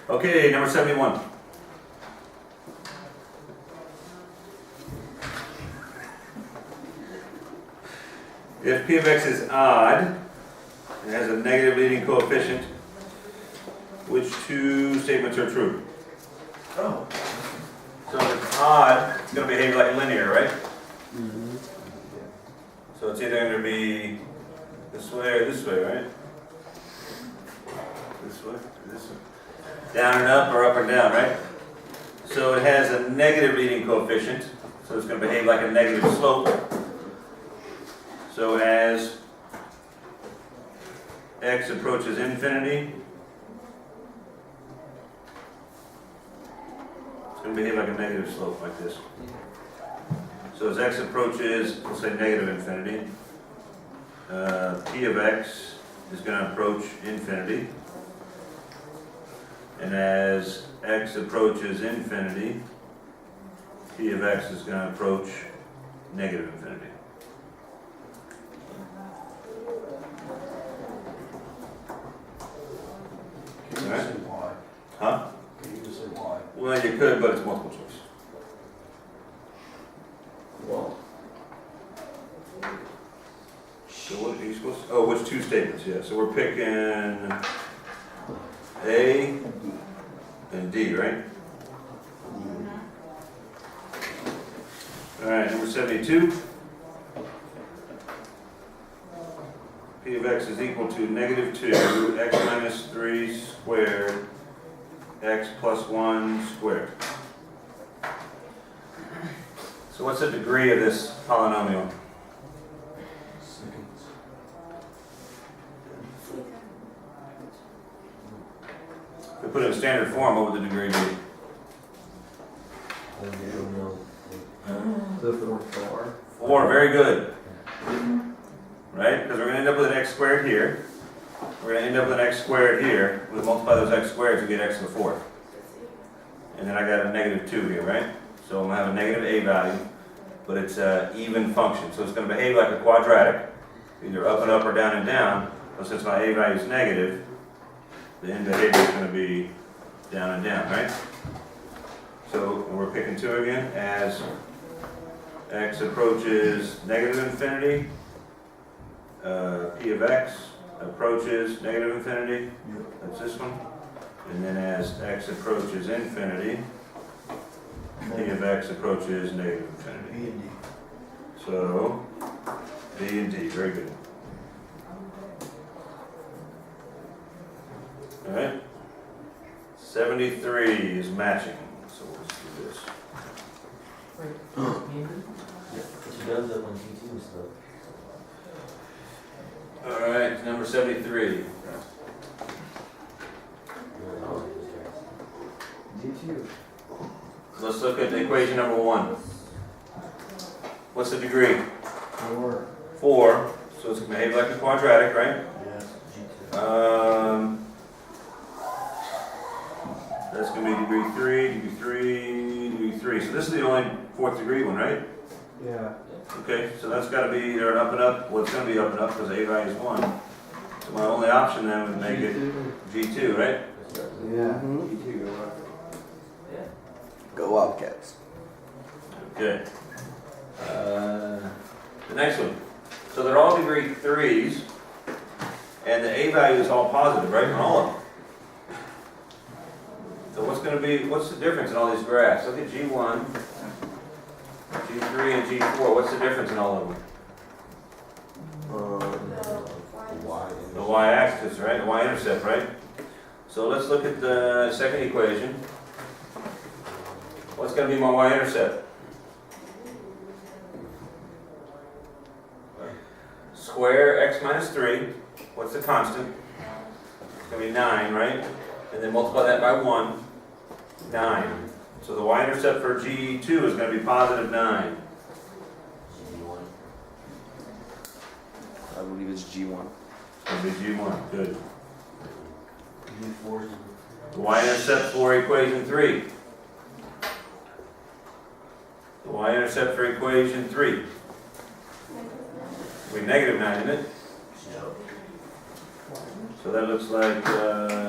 Okay, number 71. If P of x is odd and has a negative leading coefficient, which two statements are true? Oh. So if it's odd, it's going to behave like linear, right? So it's either going to be this way or this way, right? This way or this way. Down and up or up and down, right? So it has a negative leading coefficient, so it's going to behave like a negative slope. So as x approaches infinity, it's going to behave like a negative slope like this. So as x approaches, we'll say negative infinity, P of x is going to approach infinity. And as x approaches infinity, P of x is going to approach negative infinity. Can you Alright. say why? Huh? Can you just say why? Well, you could, but it's multiple choice. Well. So what are you supposed to, oh, which two statements, yeah. So we're picking A and D, right? All right, number 72. P of x is equal to negative 2, x minus 3 squared, x plus 1 squared. So what's the degree of this polynomial? Seconds. If we put it in standard form, what would the degree be? I don't know. The 4. 4, very good. Right? Because we're going to end up with an x squared here. We're going to end up with an x squared here. We multiply those x squareds, we get x to the 4th. And then I got a negative 2 here, right? So I'm going to have a negative a value, but it's an even function. So it's going to behave like a quadratic, either up and up or down and down. But since my a value is negative, the end behavior is going to be down and down, right? So we're picking 2 again. As x approaches negative infinity, P of x approaches negative infinity, that's this one. And then as x approaches infinity, P of x approaches negative B infinity. and D. So, B and D, very good. Alright. 73 is matching, so let's do this. She does that on T2 and stuff. Alright, number 73. D2. Let's look at the equation number 1. What's the degree? 4. 4, so it's going to behave like a quadratic, right? Yes. That's going to be degree 3, degree 3, degree 3. So this is the only 4th degree one, right? Yeah. Okay, so that's got to be either an up and up, well, it's going to be up and up because A value is 1. So my only option then would make it G2, right? Yeah. D2 go up. Go Wildcats. Okay. The next one. So they're all degree 3s, and the A value is all positive, right, on all of them. So what's the difference in all these graphs? Look at G1, G3, and G4. What's the difference in all of them? The y-axis, right? The y-intercept, right? So let's look at the second equation. What's going to be my y-intercept? Square x minus 3. What's the constant? It's going to be 9, right? And then multiply that by 1. 9. So the y-intercept for G2 is going to be positive 9. I believe it's G1. It's going to be G1. Good. D4 is The y-intercept for equation 3. The y-intercept for equation 3. We negative 9, isn't it? So that looks like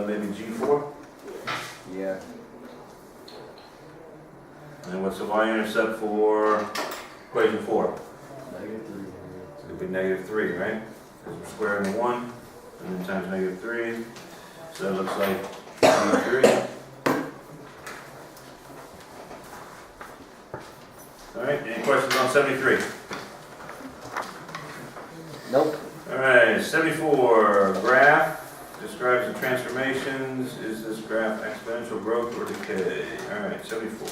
maybe G4. what's the y-intercept for equation 4? -3. It's going to be -3, right? Because we're squaring the 1, and then times -3. So that looks like 3. All right, any questions on 73? Nope. All right, 74, graph describes the transformations. Is this graph exponential growth or decay? All right, 74.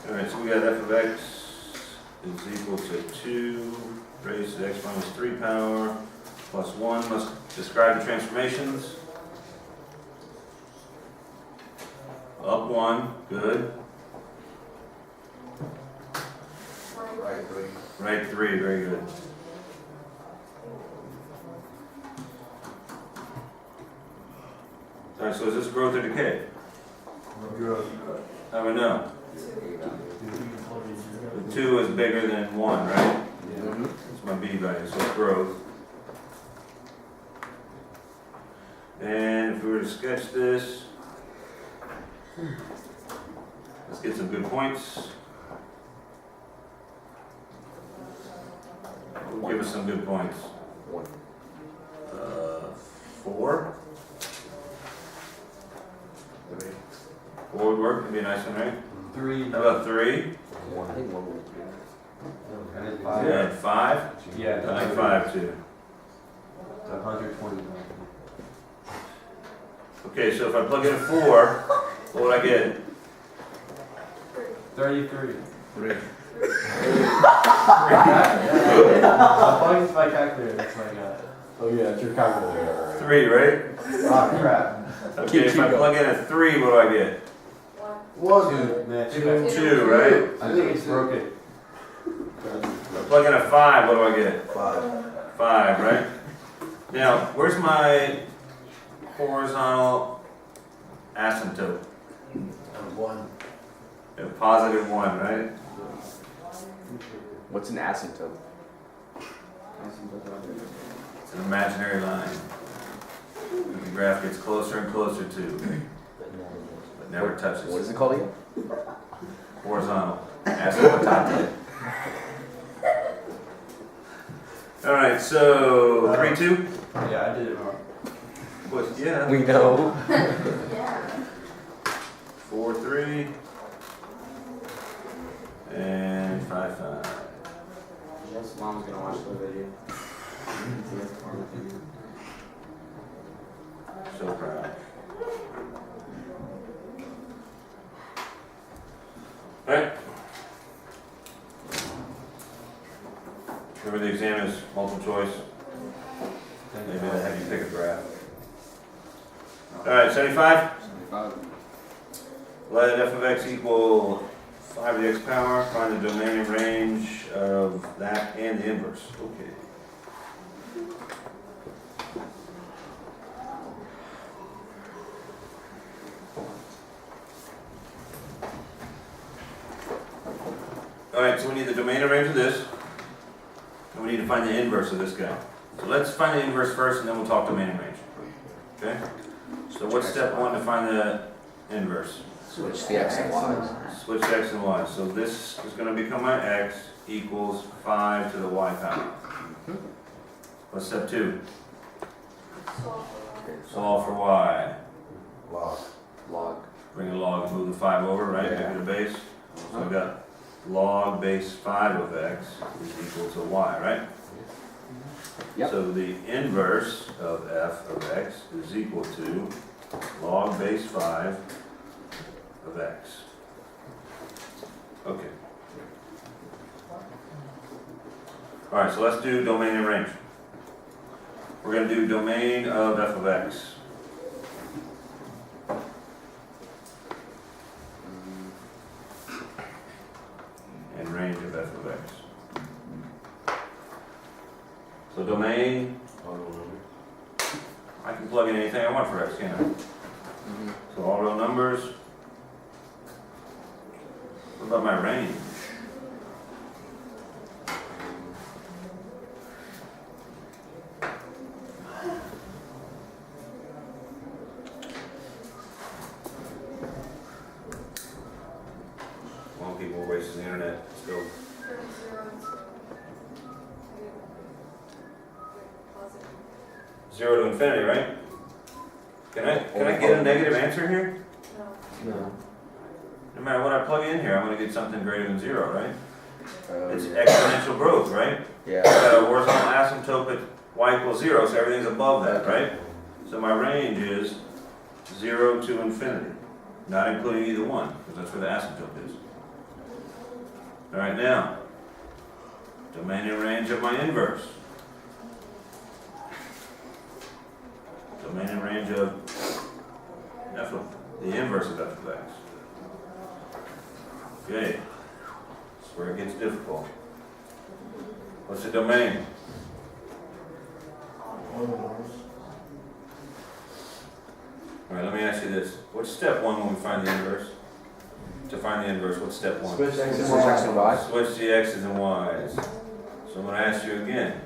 All right, so we got f of x is equal to 2 raised to the x minus 3 power plus 1. Must describe the transformations. Up 1, good. Right, 3. Right 3, very good. All right, so is this growth or decay? How do we know? The 2 is bigger than 1, right? Mm-hmm. That's my b value, so it's growth. And if we were to sketch this, let's get some good points. Give us some good points. 1. 4. 3. 4 would work, would be a nice one, right? 3. How about 3? 1. I think 1 would be. And then 5. Yeah, 5? Yeah. I like 5 too. 120. Okay, so if I plug in a 4, what would I get? 33. 3. I'm plugging my calculator, that's what I got. Oh yeah, it's your calculator. 3, right? Ah, crap. Okay, if I plug in a 3, what do I get? 1. 2. 2, right? I think it's broken. If I plug in a 5, what do I get? 5. 5, right? Now, where's my horizontal asymptote? 1. A positive 1, right? What's an asymptote? It's an imaginary line. And the graph gets closer and closer to, but never touches. What is it called again? Horizontal asymptote. All right, so 3, 2? Yeah, I did it wrong. What? Yeah. We know. 4, 3. And 5, 5. Yes, mom's gonna watch the video. So proud. Alright. Remember the exam is multiple choice. Maybe I'll have you pick a graph. Alright, 75. 75. Let f of x equal 5 to the x power. Find the domain and range of that and the inverse. Okay. Alright, so we need the domain and range of this. And we need to find the inverse of this guy. So let's find the inverse first and then we'll talk domain and range. Okay? So what's step 1 to find the inverse? Switch the x and y. Switch x and y. So this is going to become my x equals 5 to the y power. What's step 2? Solve for y. Log. Log. Bring a log and move the 5 over, right? Make it a base. So I've got log base 5 of x is equal to y, right? Yep. So the inverse of f of x is equal to log base 5 of x. Okay. All right, so let's do domain and range. We're going to do domain of f of x. And range of f of x. So domain, I can plug in anything I want for x, can't I? Mm-hmm. So all real numbers. What about my range? internet still. Zero to infinity, right? Can I get a negative answer here? No. No matter what I plug in here, I'm gonna get something greater than zero, right? It's Yeah. exponential growth, right? I've Yeah. got a horizontal asymptote at y equals zero, so everything's above that, right? So my range is 0 to infinity, not including either one, because that's where the asymptote is. All right, now, domain and range of my inverse. Domain and range of f of, the inverse of f of x. Okay, that's where it gets difficult. What's the domain? All right, let me ask you this. What's step one when we find the inverse? To find the inverse, what's step one? Switch X and Switch X and Y. Switch the x's and y's. So I'm going to ask you again.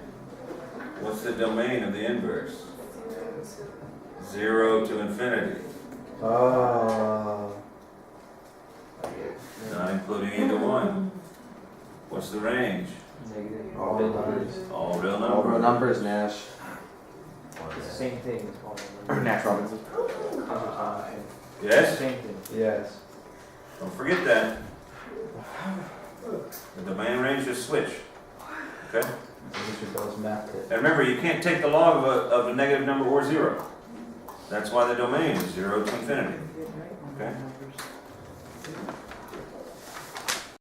What's the domain of the inverse? 0 to infinity. Not including either one. What's the range? Negative. All numbers. All real All real numbers. numbers, Nash. Same thing. It's called Nash Robinson. Yes? Same thing. Yes. Don't forget that. The domain and range just switch. Okay? And remember, you can't take the log of a negative number or zero. That's why the domain is 0 to infinity. Okay?